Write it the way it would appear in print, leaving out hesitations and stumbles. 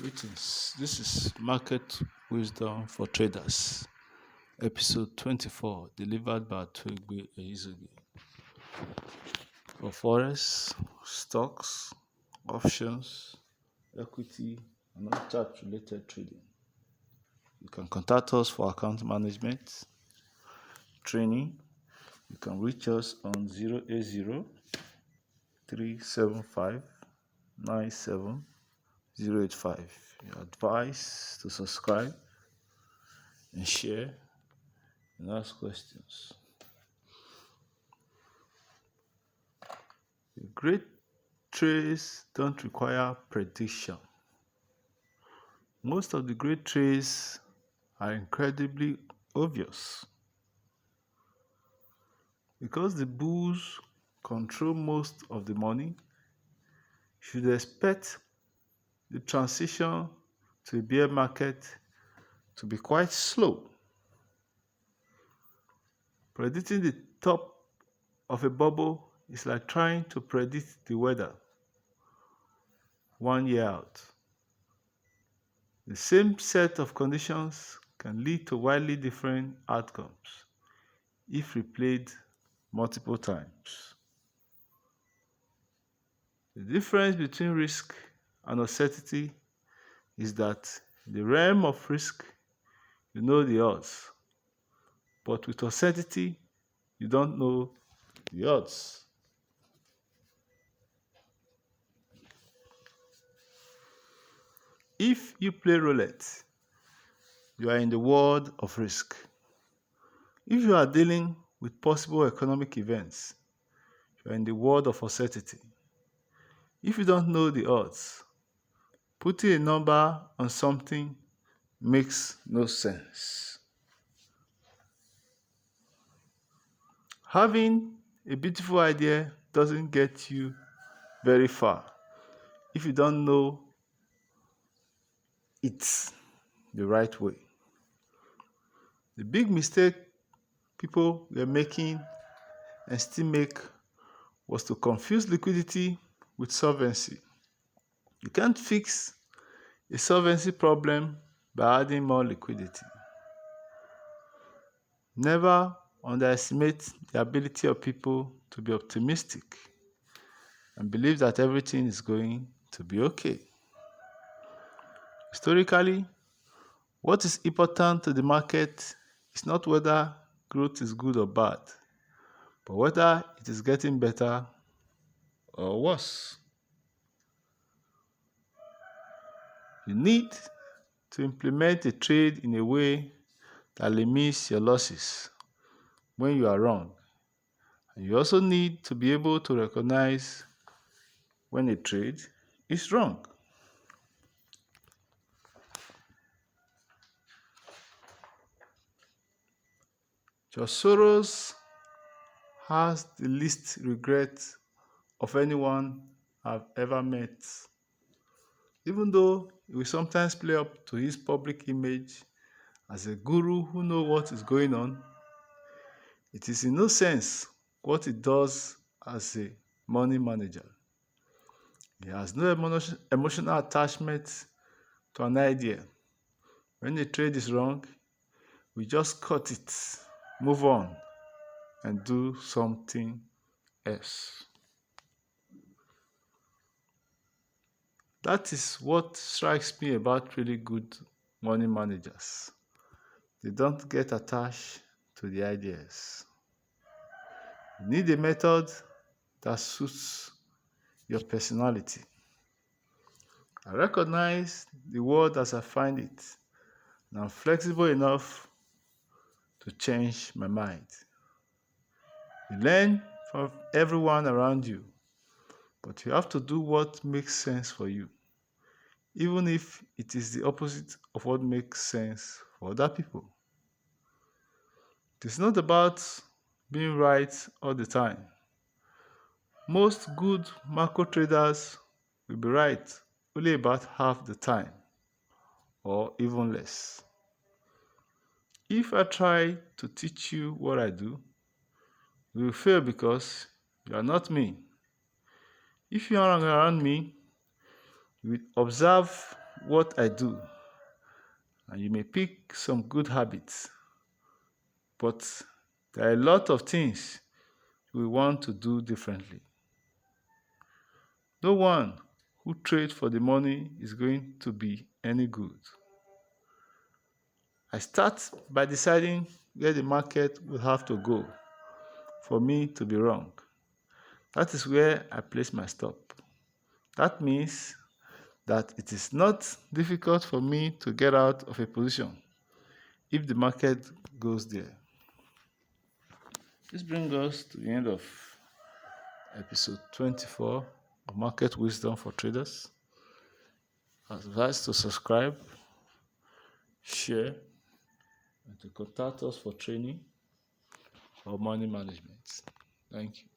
Greetings. This is Market Wisdom for Traders, episode 24, delivered by Twigbe Eizugi. For forex, stocks, options, equity, and non-chart-related trading. You can contact us for account management, training. You can reach us on 080 375 97085. You're advised to subscribe and share and ask questions. The great trades don't require prediction. Most of the great trades are incredibly obvious. Because the bulls control most of the money, you should expect the transition to a bear market to be quite slow. Predicting the top of a bubble is like trying to predict the weather 1 year out. The same set of conditions can lead to wildly different outcomes if replayed multiple times. The difference between risk and uncertainty is that in the realm of risk, you know the odds, but with uncertainty, you don't know the odds. If you play roulette, you are in the world of risk. If you are dealing with possible economic events, you are in the world of uncertainty. If you don't know the odds, putting a number on something makes no sense. Having a beautiful idea doesn't get you very far if you don't know it the right way. The big mistake people were making and still make was to confuse liquidity with solvency. You can't fix a solvency problem by adding more liquidity. Never underestimate the ability of people to be optimistic and believe that everything is going to be okay. Historically, what is important to the market is not whether growth is good or bad, but whether it is getting better or worse. You need to implement a trade in a way that limits your losses when you are wrong. And you also need to be able to recognize when a trade is wrong. George Soros has the least regret of anyone I've ever met. Even though he will sometimes play up to his public image as a guru who knows what is going on, it is in no sense what he does as a money manager. He has no emotional attachment to an idea. When the trade is wrong, we just cut it, move on, and do something else. That is what strikes me about really good money managers. They don't get attached to the ideas. You need a method that suits your personality. I recognize the world as I find it, and I'm flexible enough to change my mind. You learn from everyone around you, but you have to do what makes sense for you, even if it is the opposite of what makes sense for other people. It is not about being right all the time. Most good macro traders will be right only about half the time, or even less. If I try to teach you what I do, you will fail because you are not me. If you are around me, you will observe what I do, and you may pick some good habits, but there are a lot of things we want to do differently. No one who trades for the money is going to be any good. I start by deciding where the market will have to go for me to be wrong. That is where I place my stop. That means that it is not difficult for me to get out of a position if the market goes there. This brings us to the end of episode 24 of Market Wisdom for Traders. Advise to subscribe, share, and to contact us for training or money management. Thank you.